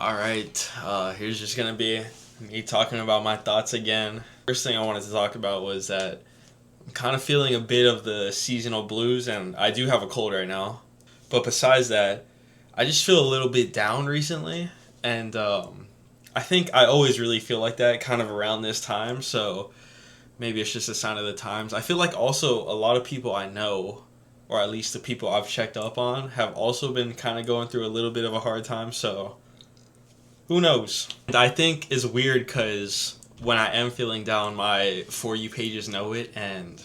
Alright, here's just gonna be me talking about my thoughts again. First thing I wanted to talk about was that I'm kind of feeling a bit of the seasonal blues, and I do have a cold right now. But besides that, I just feel a little bit down recently, and I think I always really feel like that kind of around this time, so maybe it's just a sign of the times. I feel like also a lot of people I know, or at least the people I've checked up on, have also been kind of going through a little bit of a hard time, so who knows? And I think it's weird because when I am feeling down, my For You pages know it, and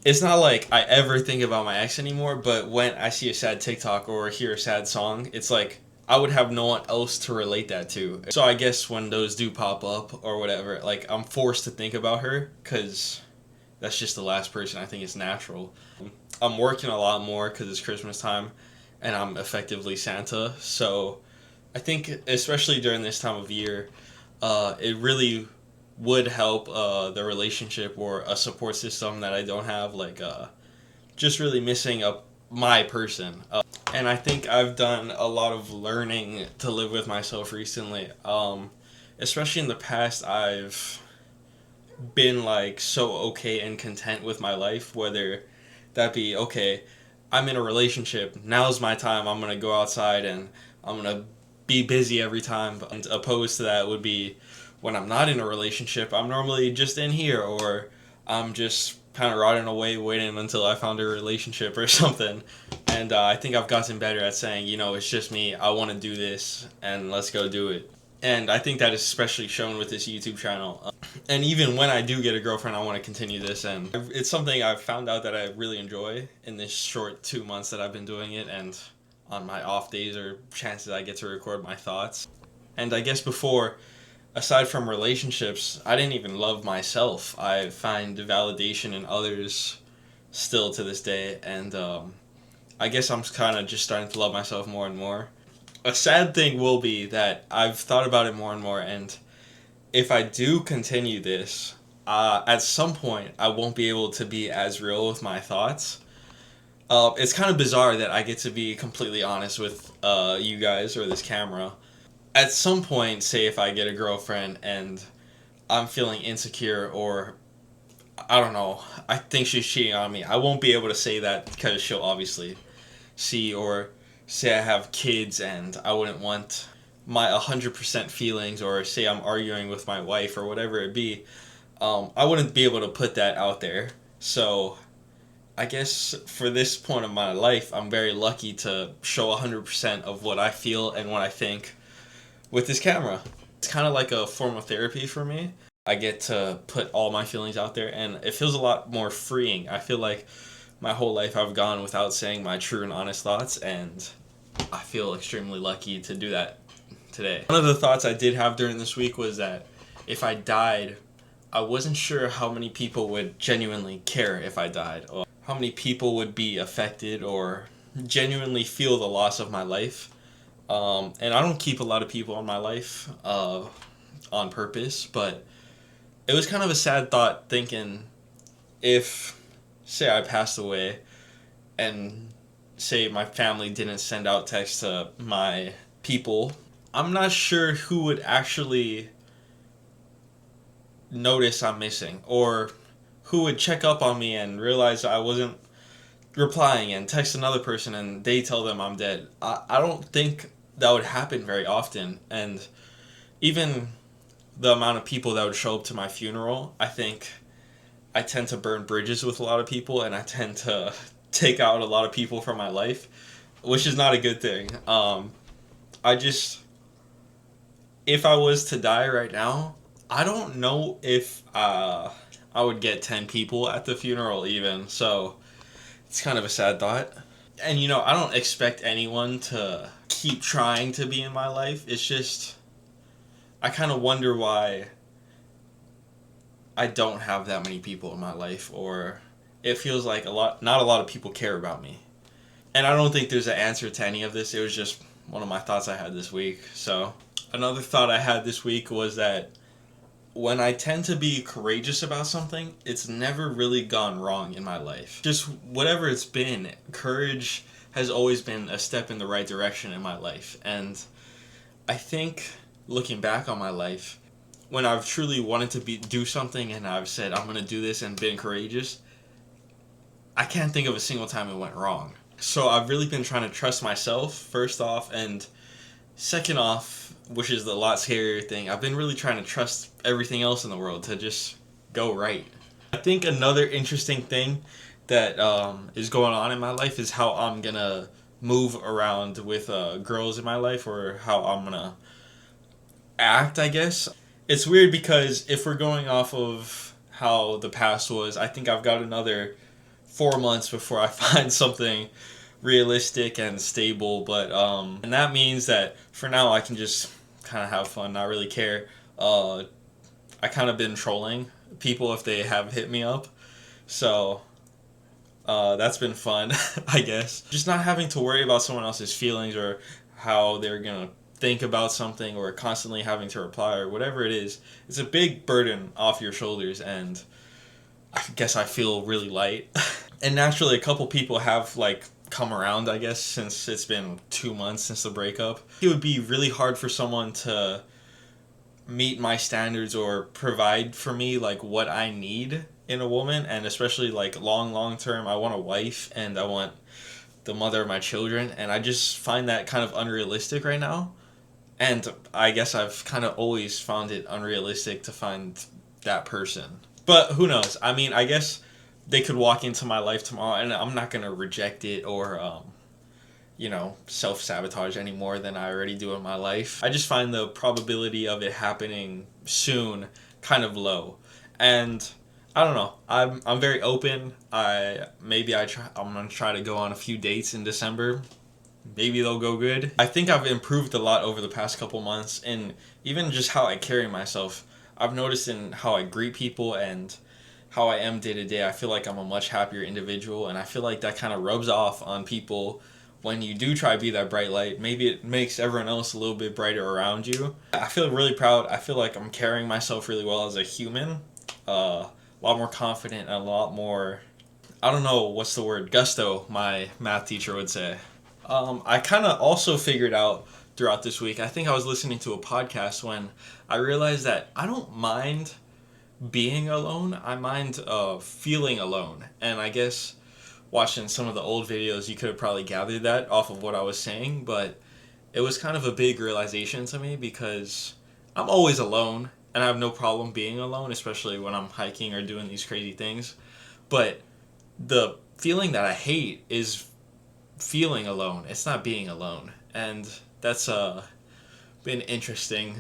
it's not like I ever think about my ex anymore, but when I see a sad TikTok or hear a sad song, it's like I would have no one else to relate that to. So I guess when those do pop up or whatever, like I'm forced to think about her because that's just the last person I think is natural. I'm working a lot more because it's Christmas time and I'm effectively Santa, so I think especially during this time of year, it really would help the relationship or a support system that I don't have, like just really missing my person. And I think I've done a lot of learning to live with myself recently. Especially in the past, I've been like so okay and content with my life, whether that be okay, I'm in a relationship, now's my time, I'm gonna go outside and I'm gonna be busy every time. And opposed to that would be when I'm not in a relationship, I'm normally just in here, or I'm just kind of rotting away waiting until I found a relationship or something. And I think I've gotten better at saying, it's just me, I want to do this, and let's go do it. And I think that is especially shown with this YouTube channel. And even when I do get a girlfriend, I want to continue this. And it's something I've found out that I really enjoy in this short 2 months that I've been doing it. And on my off days or chances I get to record my thoughts. And I guess before, aside from relationships, I didn't even love myself. I find validation in others still to this day. And I guess I'm kind of just starting to love myself more and more. A sad thing will be that I've thought about it more and more, and if I do continue this, at some point I won't be able to be as real with my thoughts. It's kind of bizarre that I get to be completely honest with you guys or this camera. At some point, say if I get a girlfriend and I'm feeling insecure or I don't know, I think she's cheating on me, I won't be able to say that because she'll obviously see, or say I have kids and I wouldn't want my 100% feelings, or say I'm arguing with my wife or whatever it be, I wouldn't be able to put that out there. So I guess for this point of my life, I'm very lucky to show 100% of what I feel and what I think with this camera. It's kind of like a form of therapy for me. I get to put all my feelings out there, and it feels a lot more freeing. I feel like my whole life I've gone without saying my true and honest thoughts, and I feel extremely lucky to do that today. One of the thoughts I did have during this week was that if I died, I wasn't sure how many people would genuinely care if I died, or how many people would be affected or genuinely feel the loss of my life. And I don't keep a lot of people in my life on purpose, but it was kind of a sad thought thinking if, say, I passed away and say my family didn't send out texts to my people, I'm not sure who would actually notice I'm missing, or who would check up on me and realize I wasn't replying and text another person and they tell them I'm dead. I don't think that would happen very often. And even the amount of people that would show up to my funeral, I think I tend to burn bridges with a lot of people, and I tend to take out a lot of people from my life, which is not a good thing. If I was to die right now, I don't know if I would get 10 people at the funeral even, so it's kind of a sad thought. And I don't expect anyone to keep trying to be in my life. It's just, I kind of wonder why I don't have that many people in my life, or it feels like not a lot of people care about me. And I don't think there's an answer to any of this. It was just one of my thoughts I had this week. So another thought I had this week was that when I tend to be courageous about something, it's never really gone wrong in my life. Just whatever it's been, courage has always been a step in the right direction in my life. And I think looking back on my life, when I've truly wanted to do something and I've said I'm gonna do this and been courageous, I can't think of a single time it went wrong. So I've really been trying to trust myself first off, and second off, which is the lot scarier thing, I've been really trying to trust everything else in the world to just go right. I think another interesting thing that is going on in my life is how I'm gonna move around with girls in my life, or how I'm gonna act, I guess. It's weird because if we're going off of how the past was, I think I've got another 4 months before I find something realistic and stable. But and that means that for now I can just kind of have fun, not really care. I kind of been trolling people if they have hit me up, so that's been fun, I guess. Just not having to worry about someone else's feelings or how they're gonna think about something, or constantly having to reply or whatever it is. It's a big burden off your shoulders, and I guess I feel really light. And naturally, a couple people have like come around, I guess, since it's been 2 months since the breakup. It would be really hard for someone to meet my standards or provide for me like what I need in a woman, and especially like long term. I want a wife and I want the mother of my children, and I just find that kind of unrealistic right now. And I guess I've kind of always found it unrealistic to find that person. But who knows? I mean, I guess they could walk into my life tomorrow and I'm not going to reject it, or self-sabotage any more than I already do in my life. I just find the probability of it happening soon kind of low. And I don't know. I'm very open. I'm going to try to go on a few dates in December. Maybe they'll go good. I think I've improved a lot over the past couple months, and even just how I carry myself. I've noticed in how I greet people and how I am day to day. I feel like I'm a much happier individual, and I feel like that kind of rubs off on people when you do try to be that bright light. Maybe it makes everyone else a little bit brighter around you. I feel really proud. I feel like I'm carrying myself really well as a human. A lot more confident and a lot more, I don't know what's the word, gusto, my math teacher would say. I kind of also figured out throughout this week, I think I was listening to a podcast when I realized that I don't mind being alone. I mind feeling alone. And I guess watching some of the old videos, you could have probably gathered that off of what I was saying, but it was kind of a big realization to me because I'm always alone and I have no problem being alone, especially when I'm hiking or doing these crazy things. But the feeling that I hate is feeling alone. It's not being alone. And that's been interesting.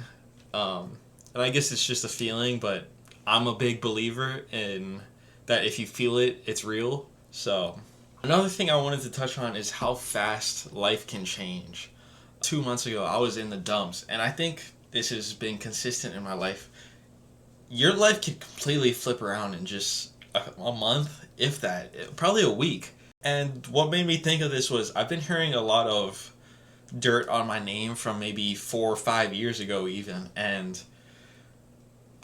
And I guess it's just a feeling, but I'm a big believer in that if you feel it, it's real. So another thing I wanted to touch on is how fast life can change. 2 months ago, I was in the dumps, and I think this has been consistent in my life. Your life can completely flip around in just a month, if that, probably a week. And what made me think of this was I've been hearing a lot of dirt on my name from maybe 4 or 5 years ago even, and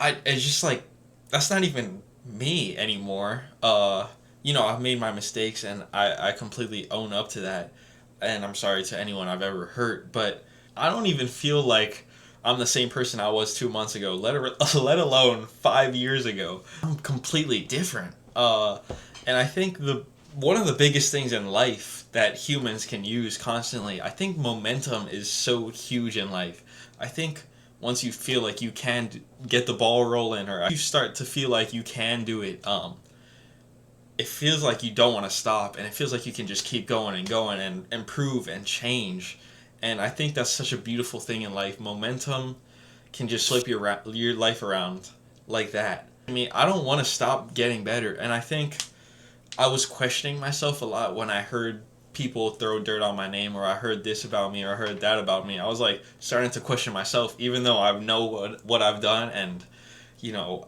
it's just like, that's not even me anymore. I've made my mistakes and I completely own up to that, and I'm sorry to anyone I've ever hurt, but I don't even feel like I'm the same person I was 2 months ago, let alone 5 years ago. I'm completely different. And I think one of the biggest things in life that humans can use constantly, I think momentum is so huge in life. I think once you feel like you can get the ball rolling, or you start to feel like you can do it, it feels like you don't want to stop, and it feels like you can just keep going and improve and change. And I think that's such a beautiful thing in life. Momentum can just flip your life around like that. I mean, I don't want to stop getting better, and I think I was questioning myself a lot when I heard people throw dirt on my name, or I heard this about me, or I heard that about me. I was like starting to question myself, even though I know what I've done, and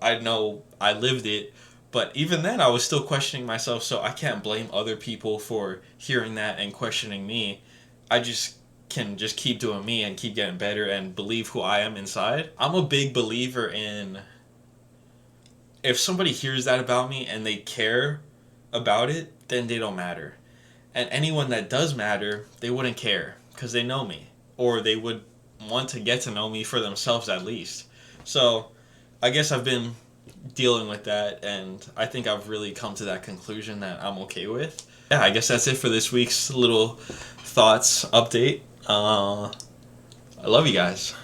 I know I lived it. But even then, I was still questioning myself, so I can't blame other people for hearing that and questioning me. I just can just keep doing me and keep getting better and believe who I am inside. I'm a big believer in, if somebody hears that about me and they care about it, then they don't matter. And anyone that does matter, they wouldn't care because they know me, or they would want to get to know me for themselves at least. So I guess I've been dealing with that, and I think I've really come to that conclusion that I'm okay with. Yeah, I guess that's it for this week's little thoughts update. I love you guys.